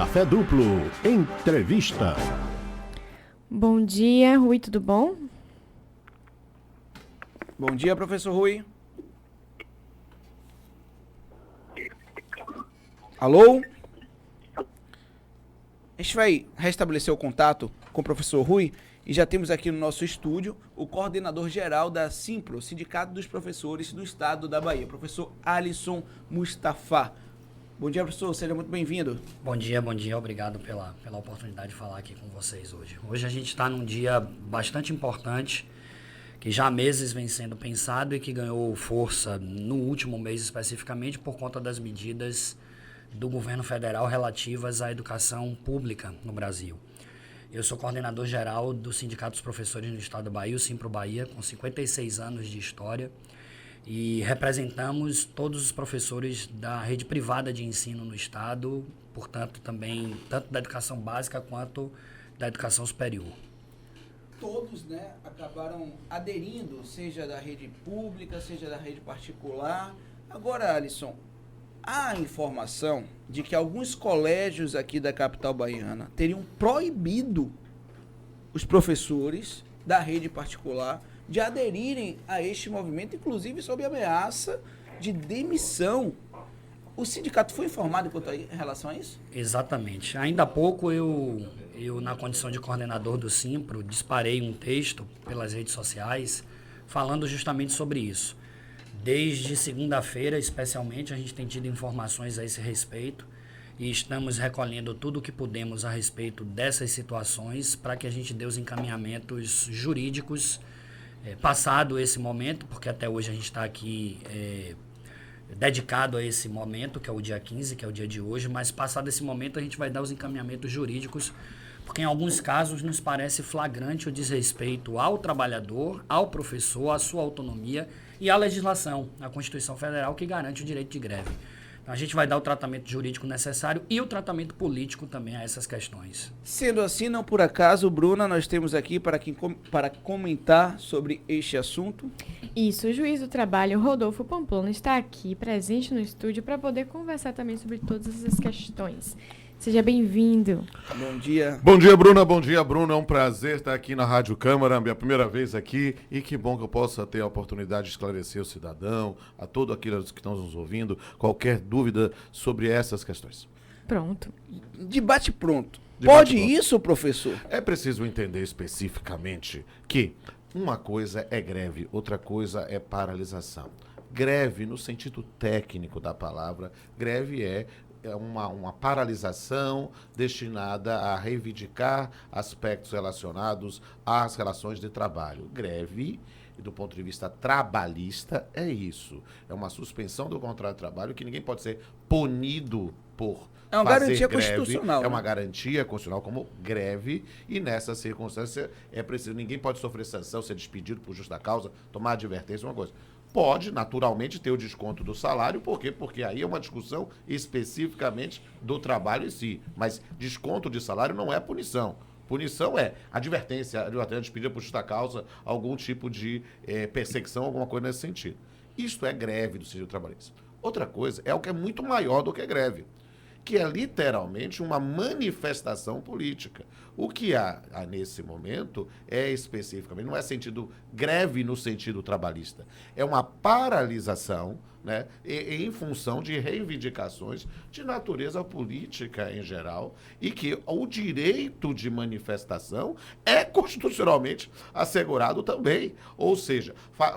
Café Duplo, entrevista. Bom dia, Rui, tudo bom? Bom dia, professor Rui. Alô? A gente vai restabelecer o contato com o professor Rui e já temos aqui no nosso estúdio o coordenador-geral da Simpro, Sindicato dos Professores do Estado da Bahia, professor Alisson Mustafa. Bom dia, professor, seja muito bem-vindo. Bom dia, obrigado pela oportunidade de falar aqui com vocês hoje. Hoje a gente está num dia bastante importante, que já há meses vem sendo pensado e que ganhou força no último mês especificamente por conta das medidas do governo federal relativas à educação pública no Brasil. Eu sou coordenador geral do Sindicato dos Professores no Estado da Bahia, o Simpro Bahia, com 56 anos de história, e representamos todos os professores da rede privada de ensino no Estado, portanto também tanto da educação básica quanto da educação superior. Todos, né, acabaram aderindo, seja da rede pública, seja da rede particular. Agora, Alisson, há informação de que alguns colégios aqui da capital baiana teriam proibido os professores da rede particular de aderirem a este movimento, inclusive sob ameaça de demissão. O sindicato foi informado em relação a isso? Exatamente. Ainda há pouco eu na condição de coordenador do Simpro, disparei um texto pelas redes sociais falando justamente sobre isso. Desde segunda-feira, especialmente, a gente tem tido informações a esse respeito e estamos recolhendo tudo o que pudemos a respeito dessas situações para que a gente dê os encaminhamentos jurídicos passado esse momento, porque até hoje a gente está aqui dedicado a esse momento, que é o dia 15, que é o dia de hoje, mas passado esse momento a gente vai dar os encaminhamentos jurídicos, porque em alguns casos nos parece flagrante o desrespeito ao trabalhador, ao professor, à sua autonomia e à legislação, à Constituição Federal, que garante o direito de greve. Então, a gente vai dar o tratamento jurídico necessário e o tratamento político também a essas questões. Sendo assim, não por acaso, Bruna, nós temos aqui para comentar sobre este assunto. Isso, o juiz do trabalho, Rodolfo Pamplona, está aqui presente no estúdio para poder conversar também sobre todas essas questões. Seja bem-vindo. Bom dia. Bom dia, Bruna. Bom dia, Bruno. É um prazer estar aqui na Rádio Câmara, minha primeira vez aqui, e que bom que eu possa ter a oportunidade de esclarecer o cidadão, a todos aqueles que estão nos ouvindo, qualquer dúvida sobre essas questões. Pronto. Debate pronto. Debate Pode pronto. Isso, professor? É preciso entender especificamente que uma coisa é greve, outra coisa é paralisação. Greve, no sentido técnico da palavra, greve é uma paralisação destinada a reivindicar aspectos relacionados às relações de trabalho. Greve, do ponto de vista trabalhista, é isso. É uma suspensão do contrato de trabalho que ninguém pode ser punido por É uma fazer garantia greve. constitucional. É uma garantia constitucional como greve, e nessa circunstância é preciso, ninguém pode sofrer sanção, ser despedido por justa causa, tomar advertência, uma coisa. Pode, naturalmente, ter o desconto do salário, por quê? Porque aí é uma discussão especificamente do trabalho em si. Mas desconto de salário não é punição. Punição é advertência despedida por justa causa, algum tipo de perseguição, alguma coisa nesse sentido. Isto é greve do Sindicato Trabalhista. Outra coisa é o que é muito maior do que greve, que é literalmente uma manifestação política. O que há nesse momento é especificamente, não é sentido greve no sentido trabalhista, é uma paralisação, né, em função de reivindicações de natureza política em geral, e que o direito de manifestação é constitucionalmente assegurado também. Ou seja,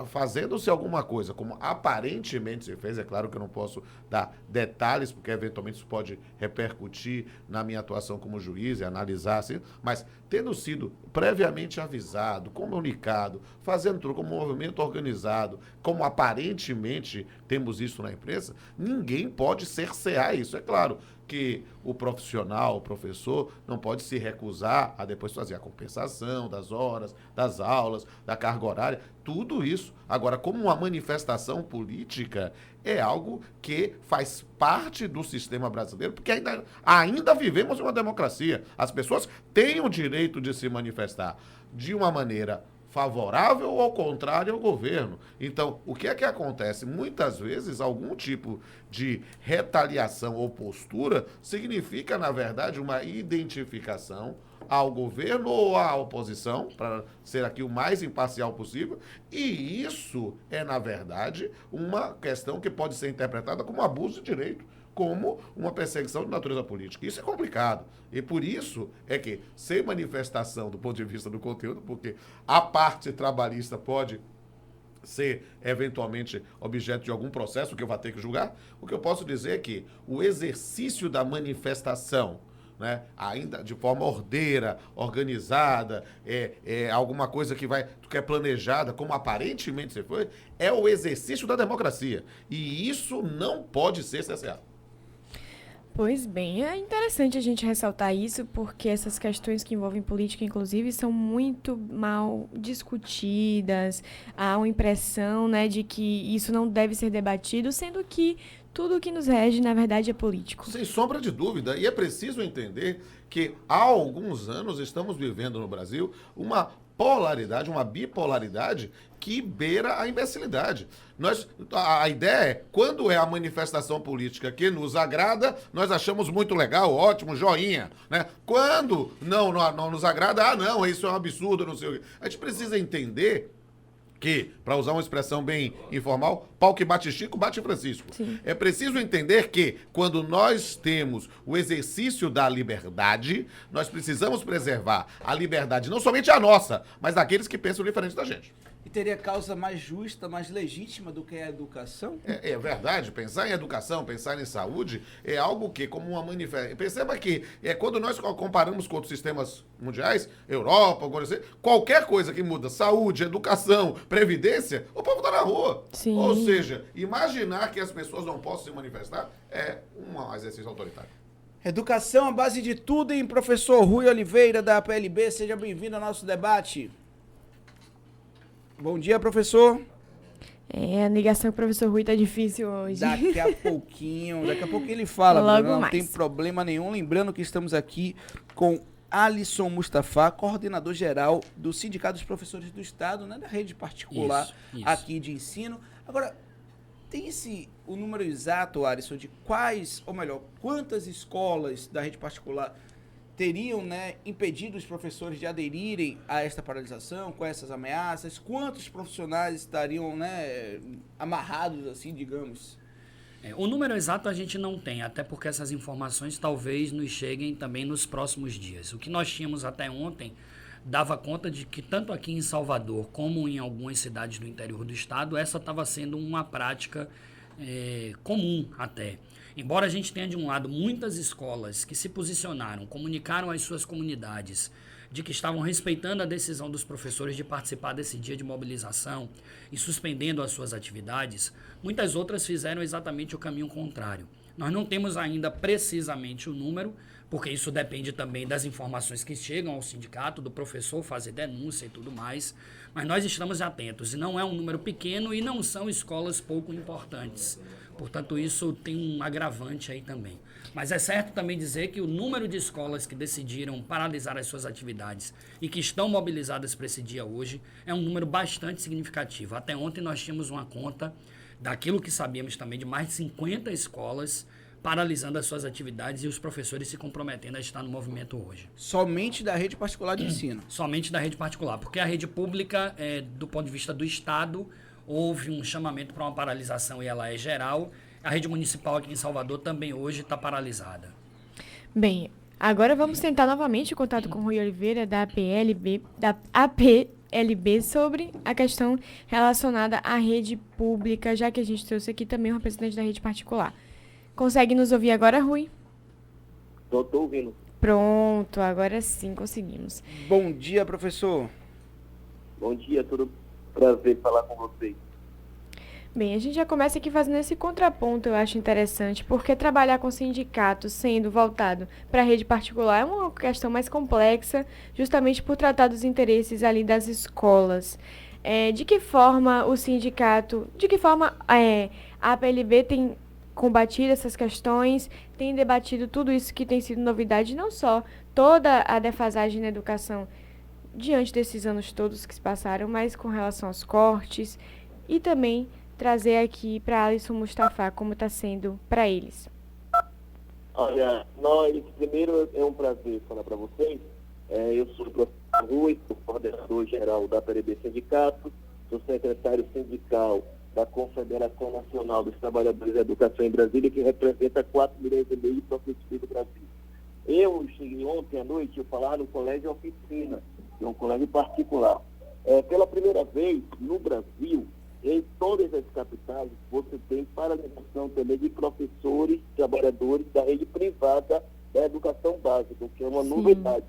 fazendo-se alguma coisa como aparentemente se fez, é claro que eu não posso dar detalhes, porque eventualmente isso pode repercutir na minha atuação como juiz e analisar, assim, mas tendo sido previamente avisado, comunicado, fazendo tudo como movimento organizado, como aparentemente temos isso na imprensa, ninguém pode cercear isso. É claro que o profissional, o professor, não pode se recusar a depois fazer a compensação das horas, das aulas, da carga horária, tudo isso. Agora, como uma manifestação política, é algo que faz parte do sistema brasileiro, porque ainda vivemos uma democracia. As pessoas têm o direito de se manifestar de uma maneira favorável ou ao contrário ao governo. Então, o que é que acontece? Muitas vezes, algum tipo de retaliação ou postura significa, na verdade, uma identificação ao governo ou à oposição, para ser aqui o mais imparcial possível, e isso é, na verdade, uma questão que pode ser interpretada como abuso de direito, como uma perseguição de natureza política. Isso é complicado. E por isso é que, sem manifestação do ponto de vista do conteúdo, porque a parte trabalhista pode ser, eventualmente, objeto de algum processo que eu vou ter que julgar, o que eu posso dizer é que o exercício da manifestação, né, ainda de forma ordeira, organizada, alguma coisa que é planejada, como aparentemente você foi, é o exercício da democracia. E isso não pode ser cerceado. Pois bem, é interessante a gente ressaltar isso, porque essas questões que envolvem política, inclusive, são muito mal discutidas. Há uma impressão, né, de que isso não deve ser debatido, sendo que tudo o que nos rege, na verdade, é político. Sem sombra de dúvida. E é preciso entender que há alguns anos estamos vivendo no Brasil uma polaridade, uma bipolaridade que beira a imbecilidade. A ideia é, quando é a manifestação política que nos agrada, nós achamos muito legal, ótimo, joinha, né? Quando não nos agrada, não, isso é um absurdo, não sei o quê. A gente precisa entender que, para usar uma expressão bem informal, pau que bate Chico, bate Francisco. Sim. É preciso entender que, quando nós temos o exercício da liberdade, nós precisamos preservar a liberdade, não somente a nossa, mas daqueles que pensam diferente da gente. E teria causa mais justa, mais legítima do que a educação? É verdade, pensar em educação, pensar em saúde é algo que, como uma manifestação... Perceba que quando nós comparamos com outros sistemas mundiais, Europa, qualquer coisa que muda, saúde, educação, previdência, o povo está na rua. Sim. Ou seja, imaginar que as pessoas não possam se manifestar é um exercício autoritário. Educação à base de tudo, hein? Professor Rui Oliveira, da APLB, seja bem-vindo ao nosso debate. Bom dia, professor. A ligação com o professor Rui tá difícil hoje. Daqui a pouquinho ele fala, Logo não mais. tem problema nenhum. Lembrando que estamos aqui com Alisson Mustafa, coordenador geral do Sindicato dos Professores do Estado, né, da rede particular Isso. aqui de ensino. Agora, tem o número exato, Alisson, de quantas escolas da rede particular teriam, né, impedido os professores de aderirem a esta paralisação, com essas ameaças? Quantos profissionais estariam, né, amarrados, assim, digamos? O número exato a gente não tem, até porque essas informações talvez nos cheguem também nos próximos dias. O que nós tínhamos até ontem dava conta de que tanto aqui em Salvador como em algumas cidades do interior do estado, essa estava sendo uma prática comum até. Embora a gente tenha, de um lado, muitas escolas que se posicionaram, comunicaram às suas comunidades de que estavam respeitando a decisão dos professores de participar desse dia de mobilização e suspendendo as suas atividades, muitas outras fizeram exatamente o caminho contrário. Nós não temos ainda precisamente o número, porque isso depende também das informações que chegam ao sindicato, do professor fazer denúncia e tudo mais, mas nós estamos atentos, e não é um número pequeno e não são escolas pouco importantes. Portanto, isso tem um agravante aí também. Mas é certo também dizer que o número de escolas que decidiram paralisar as suas atividades e que estão mobilizadas para esse dia hoje é um número bastante significativo. Até ontem nós tínhamos uma conta daquilo que sabíamos também de mais de 50 escolas paralisando as suas atividades e os professores se comprometendo a estar no movimento hoje. Somente da rede particular de ensino? Somente da rede particular, porque a rede pública, do ponto de vista do Estado, houve um chamamento para uma paralisação e ela é geral. A rede municipal aqui em Salvador também hoje está paralisada. Bem, agora vamos tentar novamente o contato com o Rui Oliveira, da APLB, sobre a questão relacionada à rede pública, já que a gente trouxe aqui também o representante da rede particular. Consegue nos ouvir agora, Rui? Tô ouvindo. Pronto, agora sim conseguimos. Bom dia, professor. Bom dia, tudo prazer falar com vocês. Bem, a gente já começa aqui fazendo esse contraponto, eu acho interessante, porque trabalhar com sindicatos sendo voltado para a rede particular é uma questão mais complexa, justamente por tratar dos interesses ali das escolas. De que forma a APLB tem combatido essas questões, tem debatido tudo isso que tem sido novidade, não só toda a defasagem na educação diante desses anos todos que se passaram, mas com relação aos cortes e também trazer aqui para Alisson Mustafa como está sendo para eles. Olha, primeiro é um prazer falar para vocês. Eu sou o professor Rui, sou coordenador-geral da PLB Sindicato, sou secretário sindical da Confederação Nacional dos Trabalhadores da Educação em Brasília, que representa 4 milhões e meio de professores do Brasil. Eu cheguei ontem à noite, eu falar no Colégio Oficina, que é um colégio particular. Pela primeira vez no Brasil, em todas as capitais, você tem paralisação também de professores, trabalhadores da rede privada da educação básica, o que é uma novidade.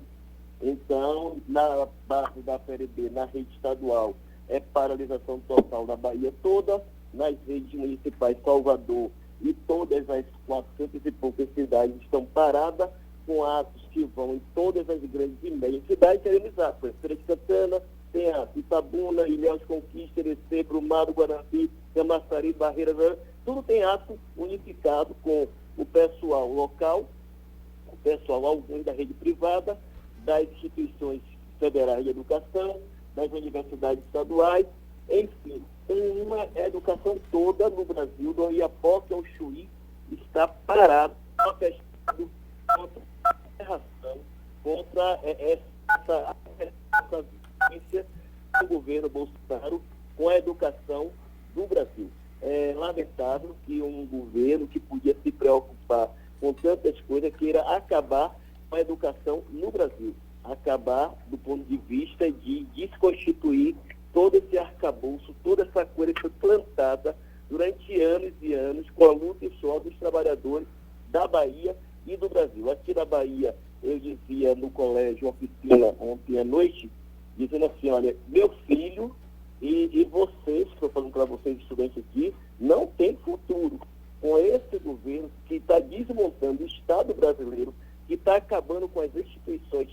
Então, na base da PLB, na rede estadual, é paralisação total na Bahia toda, nas redes municipais Salvador e todas as 400 e poucas cidades estão paradas, com atos que vão em todas as grandes e médias cidades realizadas. Feira de Santana, tem a Itabuna, Ilhéus Conquista, Erecê, Brumado, Guarani, Camaçari, Barreiras, tudo tem ato unificado com o pessoal local, o pessoal alguns da rede privada, das instituições federais de educação, das universidades estaduais, enfim, tem uma educação toda no Brasil, do Oiapoque ao Chuí, está parado, protestado contra a aberração, contra essa violência do governo Bolsonaro com a educação do Brasil. É lamentável que um governo que podia se preocupar com tantas coisas queira acabar com a educação no Brasil, acabar do ponto de vista de desconstituir todo esse arcabouço, toda essa coisa que foi plantada durante anos e anos com a luta e suor dos trabalhadores da Bahia e do Brasil. Aqui na Bahia, eu dizia no colégio Oficina ontem à noite, dizendo assim, olha, meu filho e vocês, estou falando para vocês estudantes aqui, não tem futuro com esse governo que está desmontando o Estado brasileiro, que está acabando com as instituições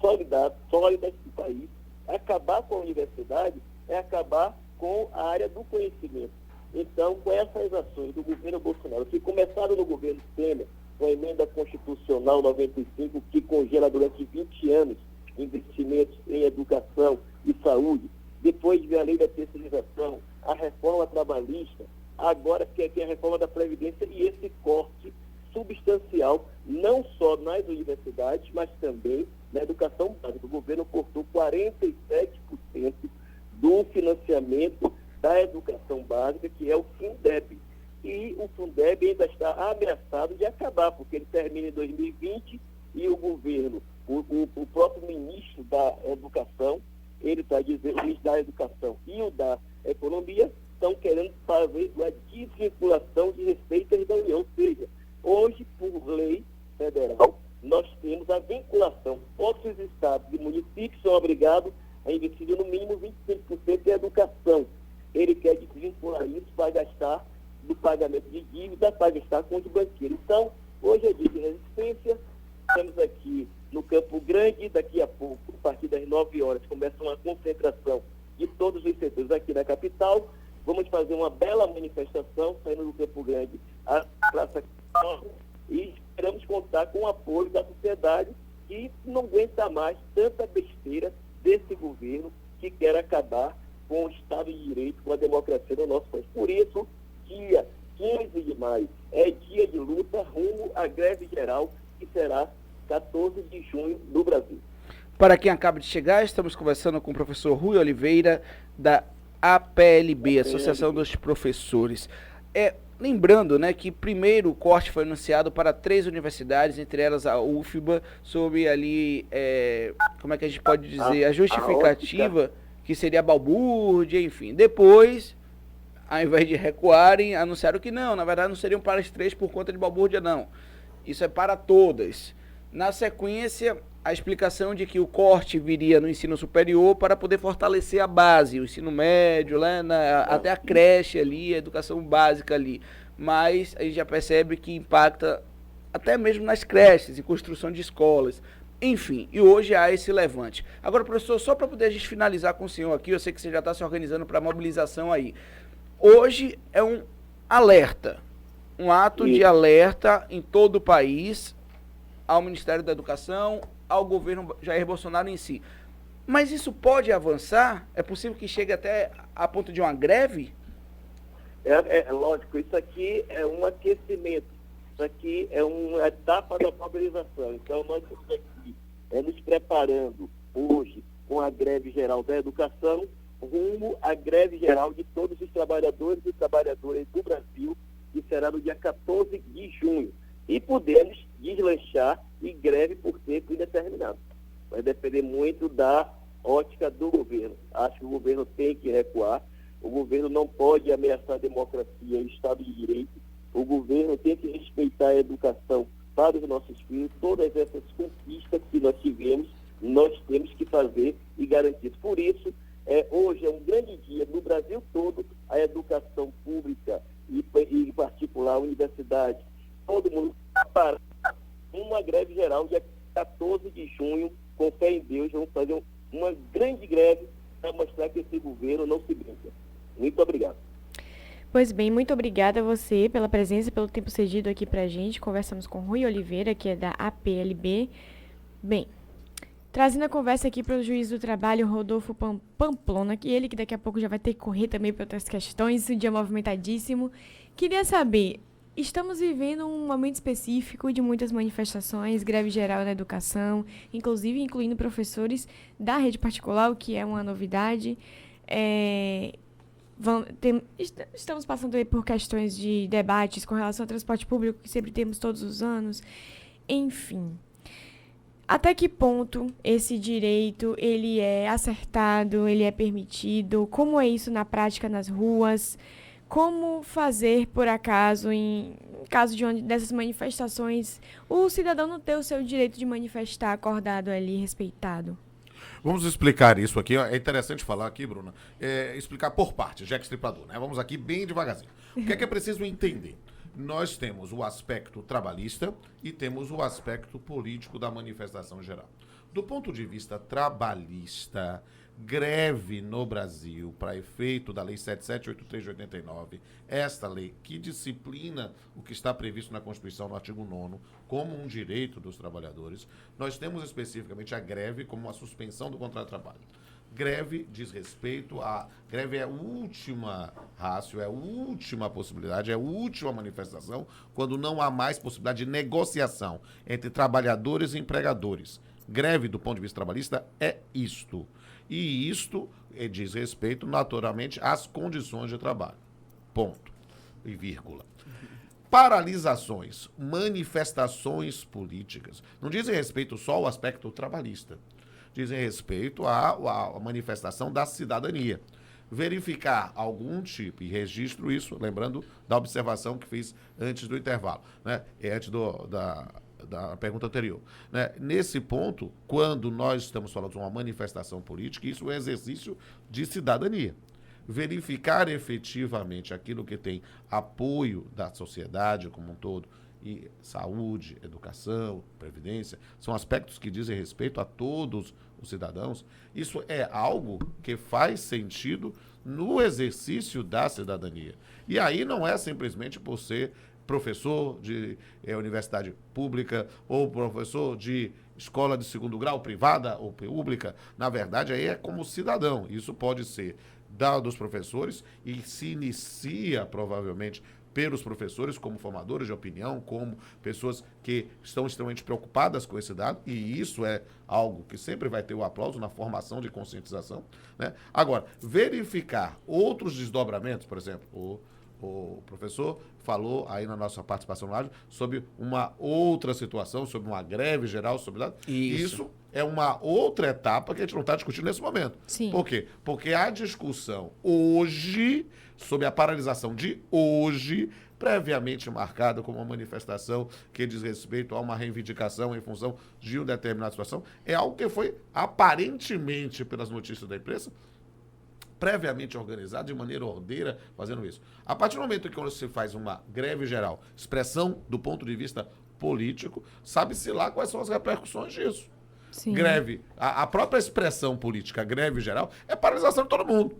sólidas do país. Acabar com a universidade é acabar com a área do conhecimento. Então, com essas ações do governo Bolsonaro, que começaram no governo Temer, com a emenda constitucional 95, que congela durante 20 anos investimentos em educação e saúde, depois veio a lei da terceirização, a reforma trabalhista, agora que é a reforma da Previdência e esse corte substancial, não só nas universidades, mas também na educação básica. O governo cortou 47% do financiamento da educação básica, que é o Fundeb. E o Fundeb ainda está ameaçado de acabar, porque ele termina em 2020 e o governo, o próprio ministro da Educação, ele está dizendo, o ministro da Educação e o da Economia estão querendo fazer a desvinculação de receitas da União. Ou seja, hoje, por lei federal, nós temos a vinculação. Outros estados e municípios são obrigados a investir no mínimo 25% em educação. Ele quer desvincular isso para gastar do pagamento de dívida, para gastar com os banqueiros. Então, hoje é dia de resistência. Estamos aqui no Campo Grande, daqui a pouco, a partir das 9 horas, começa uma concentração de todos os setores aqui na capital. Vamos fazer uma bela manifestação, saindo do Campo Grande à Praça Capital, e esperamos contar com o apoio da sociedade, que não aguenta mais tanta besteira desse governo que quer acabar com o Estado de Direito, com a democracia do nosso país. Por isso, dia 15 de maio é dia de luta rumo à greve geral, que será 14 de junho no Brasil. Para quem acaba de chegar, estamos conversando com o professor Rui Oliveira, da APLB, Associação dos Professores. Lembrando, né, que primeiro o corte foi anunciado para 3 universidades, entre elas a UFBA, sob ali, como é que a gente pode dizer, a justificativa, que seria a balbúrdia, enfim. Depois, ao invés de recuarem, anunciaram que não, na verdade não seriam para as 3 por conta de balbúrdia, não. Isso é para todas. Na sequência, a explicação de que o corte viria no ensino superior para poder fortalecer a base, o ensino médio, até a creche ali, a educação básica ali. Mas a gente já percebe que impacta até mesmo nas creches, em construção de escolas. Enfim, e hoje há esse levante. Agora, professor, só para poder a gente finalizar com o senhor aqui, eu sei que você já está se organizando para a mobilização aí. Hoje é um alerta, um ato de alerta em todo o país, ao Ministério da Educação, ao governo Jair Bolsonaro em si. Mas isso pode avançar? É possível que chegue até a ponto de uma greve? É lógico, isso aqui é um aquecimento, isso aqui é uma etapa da mobilização. Então, nós estamos aqui nos preparando hoje com a greve geral da educação, rumo à greve geral de todos os trabalhadores e trabalhadoras do Brasil, que será no dia 14 de junho. E podemos deslanchar em greve por tempo indeterminado. Vai depender muito da ótica do governo. Acho que o governo tem que recuar. O governo não pode ameaçar a democracia e o Estado de Direito. O governo tem que respeitar a educação para os nossos filhos. Todas essas conquistas que nós tivemos, nós temos que fazer e garantir. Por isso, hoje é um grande dia no Brasil todo, a educação pública e em particular a universidade. Todo mundo para uma greve geral dia 14 de junho, com fé em Deus, vamos fazer uma grande greve para mostrar que esse governo não se brinca. Muito obrigado. Pois bem, muito obrigada a você pela presença, pelo tempo cedido aqui pra gente. Conversamos com Rui Oliveira, que é da APLB. Bem, trazendo a conversa aqui para o juiz do trabalho, Rodolfo Pamplona, que ele que daqui a pouco já vai ter que correr também para outras questões, um dia movimentadíssimo. Queria saber, estamos vivendo um momento específico de muitas manifestações, greve geral na educação, inclusive incluindo professores da rede particular, o que é uma novidade. Estamos passando aí por questões de debates com relação ao transporte público, que sempre temos todos os anos. Enfim, até que ponto esse direito ele é acertado, ele é permitido? Como é isso na prática nas ruas? Como fazer, por acaso, em caso dessas manifestações, o cidadão não ter o seu direito de manifestar acordado ali, respeitado? Vamos explicar isso aqui. É interessante falar aqui, Bruna, explicar por partes, Jack Stripador, né? Vamos aqui bem devagarzinho. O que é preciso entender? Nós temos o aspecto trabalhista e temos o aspecto político da manifestação geral. Do ponto de vista trabalhista, greve no Brasil, para efeito da Lei 7783 de 89, esta lei que disciplina o que está previsto na Constituição, no artigo 9º, como um direito dos trabalhadores, nós temos especificamente a greve como uma suspensão do contrato de trabalho. Greve diz respeito a... Greve é a última rácio, é a última possibilidade, é a última manifestação, quando não há mais possibilidade de negociação entre trabalhadores e empregadores. Greve, do ponto de vista trabalhista, é isto. E isto diz respeito, naturalmente, às condições de trabalho. Ponto. E vírgula. Paralisações, manifestações políticas, não dizem respeito só ao aspecto trabalhista. Dizem respeito à manifestação da cidadania. Verificar algum tipo, e registro isso, lembrando da observação que fiz antes do intervalo, né? Antes da pergunta anterior. Né? Nesse ponto, quando nós estamos falando de uma manifestação política, isso é exercício de cidadania. Verificar efetivamente aquilo que tem apoio da sociedade como um todo, e saúde, educação, previdência, são aspectos que dizem respeito a todos os cidadãos. Isso é algo que faz sentido no exercício da cidadania. E aí não é simplesmente por ser professor de universidade pública ou professor de escola de segundo grau, privada ou pública. Na verdade, aí é como cidadão. Isso pode ser dos professores e se inicia, provavelmente, pelos professores como formadores de opinião, como pessoas que estão extremamente preocupadas com esse dado, e isso é algo que sempre vai ter o aplauso na formação de conscientização, né? Agora, verificar outros desdobramentos, por exemplo, o professor falou aí na nossa participação no rádio sobre uma outra situação, sobre uma greve geral, sobre isso é uma outra etapa que a gente não está discutindo nesse momento. Sim. Por quê? Porque a discussão hoje, sobre a paralisação de hoje, previamente marcada como uma manifestação que diz respeito a uma reivindicação em função de uma determinada situação, é algo que foi aparentemente, pelas notícias da imprensa, previamente organizado de maneira ordeira, fazendo isso. A partir do momento que você faz uma greve geral, expressão do ponto de vista político, sabe-se lá quais são as repercussões disso. Sim. Greve, a própria expressão política, greve geral, é paralisação de todo mundo.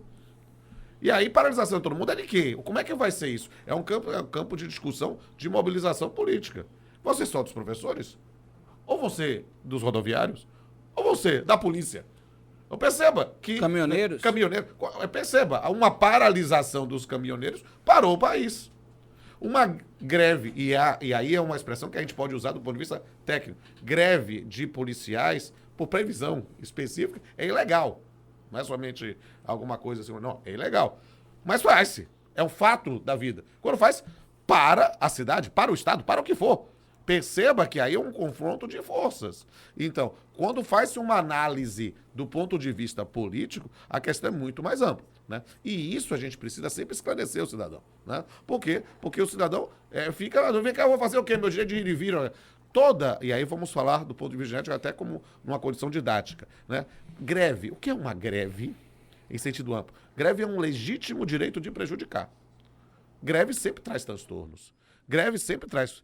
E aí, paralisação de todo mundo é de quê? Como é que vai ser isso? É um campo de discussão, de mobilização política. Você só dos professores? Ou você dos rodoviários? Ou você da polícia? Perceba que... Caminhoneiros? Perceba, uma paralisação dos caminhoneiros parou o país. Uma greve, e aí é uma expressão que a gente pode usar do ponto de vista técnico, greve de policiais, por previsão específica, é ilegal. Não é somente alguma coisa assim, não, é ilegal. Mas faz-se, é um fato da vida. Quando faz, para a cidade, para o Estado, para o que for. Perceba que aí é um confronto de forças. Então, quando faz-se uma análise do ponto de vista político, a questão é muito mais ampla. Né? E isso a gente precisa sempre esclarecer o cidadão. Né? Por quê? Porque o cidadão fica, vem cá, eu vou fazer o quê? Meu direito de ir e vir. E aí vamos falar do ponto de vista genético até como numa condição didática. Né? Greve. O que é uma greve em sentido amplo? Greve é um legítimo direito de prejudicar. Greve sempre traz transtornos. Greve sempre traz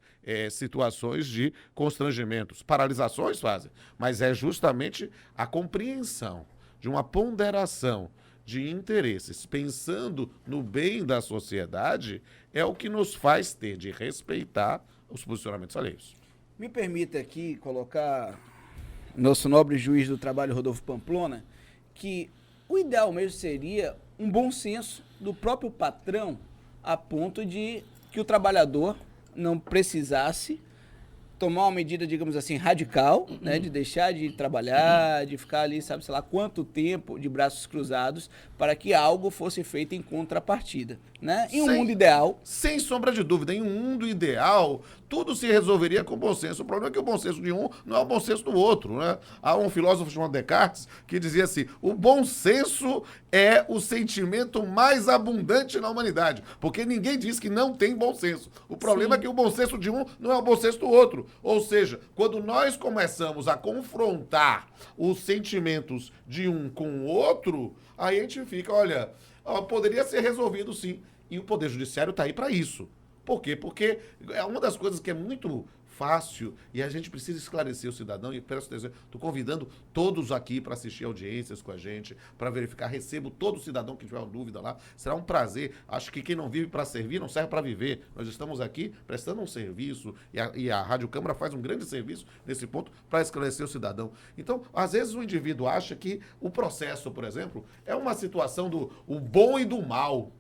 situações de constrangimentos. Paralisações fazem. Mas é justamente a compreensão de uma ponderação de interesses, pensando no bem da sociedade, é o que nos faz ter de respeitar os posicionamentos alheios. Me permita aqui colocar nosso nobre juiz do trabalho, Rodolfo Pamplona, que o ideal mesmo seria um bom senso do próprio patrão a ponto de que o trabalhador não precisasse tomar uma medida, digamos assim, radical, né, de deixar de trabalhar, de ficar ali, sabe, sei lá, quanto tempo de braços cruzados para que algo fosse feito em contrapartida, né? Em um mundo ideal... Sem sombra de dúvida, em um mundo ideal, tudo se resolveria com bom senso. O problema é que o bom senso de um não é o bom senso do outro, né? Há um filósofo chamado Descartes que dizia assim, o bom senso é o sentimento mais abundante na humanidade, porque ninguém diz que não tem bom senso. O problema é que o bom senso de um não é o bom senso do outro. Ou seja, quando nós começamos a confrontar os sentimentos de um com o outro, aí a gente fica, olha, poderia ser resolvido sim. E o Poder Judiciário está aí para isso. Por quê? Porque é uma das coisas que é muito fácil e a gente precisa esclarecer o cidadão. E peço atenção, estou convidando todos aqui para assistir audiências com a gente, para verificar. Recebo todo cidadão que tiver uma dúvida lá. Será um prazer. Acho que quem não vive para servir não serve para viver. Nós estamos aqui prestando um serviço e a Rádio Câmara faz um grande serviço nesse ponto para esclarecer o cidadão. Então, às vezes o indivíduo acha que o processo, por exemplo, é uma situação do o bom e do mal,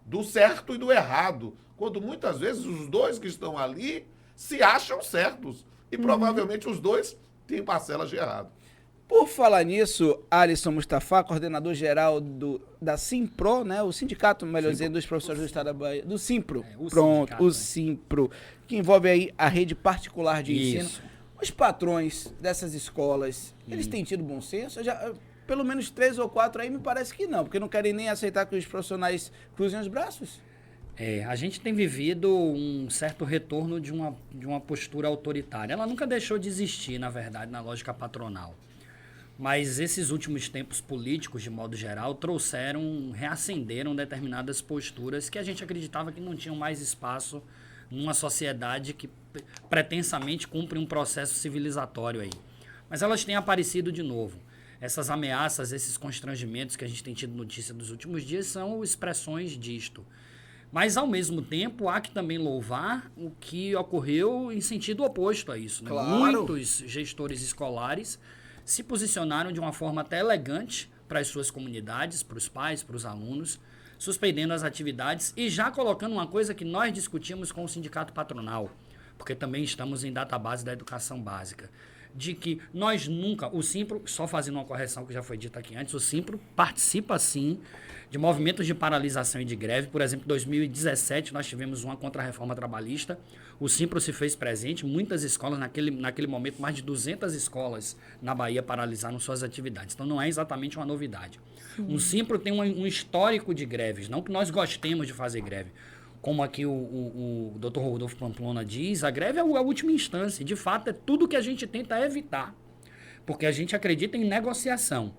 do certo e do errado, quando muitas vezes os dois que estão ali se acham certos. E provavelmente os dois têm parcelas de errado. Por falar nisso, Alisson Mustafa, coordenador-geral da Simpro, né? O sindicato, melhor dizendo, dos professores do Estado da Bahia. Do Simpro. O Simpro. Que envolve aí a rede particular de ensino. Os patrões dessas escolas, eles têm tido bom senso? Pelo menos 3 ou 4 aí me parece que não, porque não querem nem aceitar que os profissionais cruzem os braços. A gente tem vivido um certo retorno de uma postura autoritária. Ela nunca deixou de existir, na verdade, na lógica patronal. Mas esses últimos tempos políticos, de modo geral, reacenderam determinadas posturas que a gente acreditava que não tinham mais espaço numa sociedade que pretensamente cumpre um processo civilizatório aí. Mas elas têm aparecido de novo. Essas ameaças, esses constrangimentos que a gente tem tido notícia dos últimos dias são expressões disto. Mas, ao mesmo tempo, há que também louvar o que ocorreu em sentido oposto a isso. Né? Claro. Muitos gestores escolares se posicionaram de uma forma até elegante para as suas comunidades, para os pais, para os alunos, suspendendo as atividades e já colocando uma coisa que nós discutimos com o sindicato patronal, porque também estamos em database da educação básica, de que nós nunca, o Simpro, só fazendo uma correção que já foi dita aqui antes, o Simpro participa sim de movimentos de paralisação e de greve. Por exemplo, em 2017 nós tivemos uma contra-reforma trabalhista, o Simpro se fez presente, muitas escolas, naquele momento, mais de 200 escolas na Bahia paralisaram suas atividades, então não é exatamente uma novidade. O Simpro tem um histórico de greves, não que nós gostemos de fazer greve. Como aqui o Dr. Rodolfo Pamplona diz, a greve é a última instância. De fato, é tudo que a gente tenta evitar. Porque a gente acredita em negociação.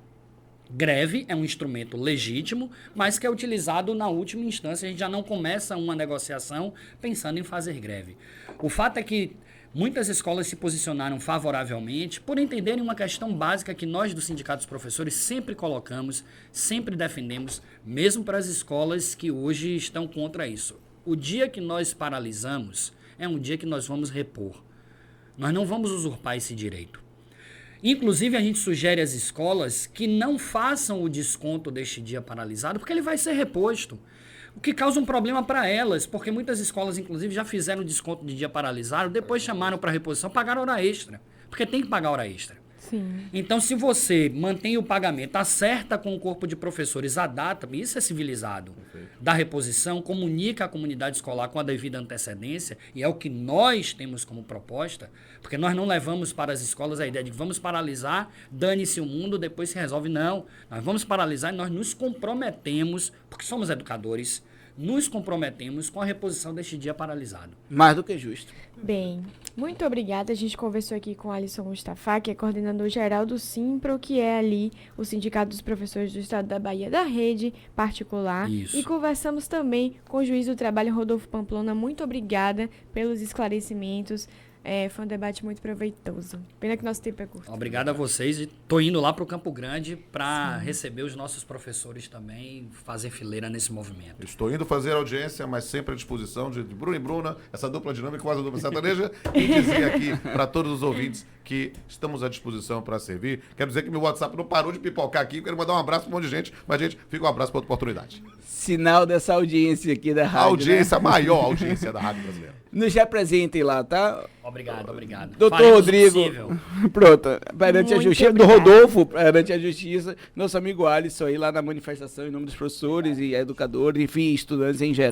Greve é um instrumento legítimo, mas que é utilizado na última instância. A gente já não começa uma negociação pensando em fazer greve. O fato é que muitas escolas se posicionaram favoravelmente por entenderem uma questão básica que nós do Sindicato dos Professores sempre colocamos, sempre defendemos, mesmo para as escolas que hoje estão contra isso. O dia que nós paralisamos é um dia que nós vamos repor. Nós não vamos usurpar esse direito. Inclusive, a gente sugere às escolas que não façam o desconto deste dia paralisado, porque ele vai ser reposto. O que causa um problema para elas, porque muitas escolas, inclusive, já fizeram desconto de dia paralisado, depois chamaram para reposição, pagaram hora extra, porque tem que pagar hora extra. Sim. Então, se você mantém o pagamento, acerta com o corpo de professores a data, isso é civilizado, da reposição, comunica a comunidade escolar com a devida antecedência, e é o que nós temos como proposta, porque nós não levamos para as escolas a ideia de que vamos paralisar, dane-se o mundo, depois se resolve. Não, nós vamos paralisar e nós nos comprometemos, porque somos educadores, nos comprometemos com a reposição deste dia paralisado. Mais do que justo. Bem, muito obrigada. A gente conversou aqui com Alisson Mustafa, que é coordenador geral do Simpro, que é ali o Sindicato dos Professores do Estado da Bahia da rede particular. Isso. E conversamos também com o juiz do trabalho, Rodolfo Pamplona. Muito obrigada pelos esclarecimentos. Foi um debate muito proveitoso. Pena que nosso tempo é curto. Obrigado a vocês, e estou indo lá para o Campo Grande para receber os nossos professores também, fazer fileira nesse movimento. Estou indo fazer audiência, mas sempre à disposição de Bruno e Bruna, essa dupla dinâmica quase a dupla sertaneja, e dizer aqui para todos os ouvintes que estamos à disposição para servir. Quero dizer que meu WhatsApp não parou de pipocar aqui, quero mandar um abraço para um monte de gente, mas, gente, fica um abraço para outra oportunidade. Sinal dessa audiência aqui da rádio. Audiência, maior audiência da Rádio Brasileira. Nos representem lá, tá? Obrigado, obrigado. Doutor Faremos o Rodrigo, possível. pronto, perante a Muito justiça, do obrigada. Rodolfo, perante a justiça, nosso amigo Alisson aí lá na manifestação em nome dos professores e educadores, enfim, estudantes em geral.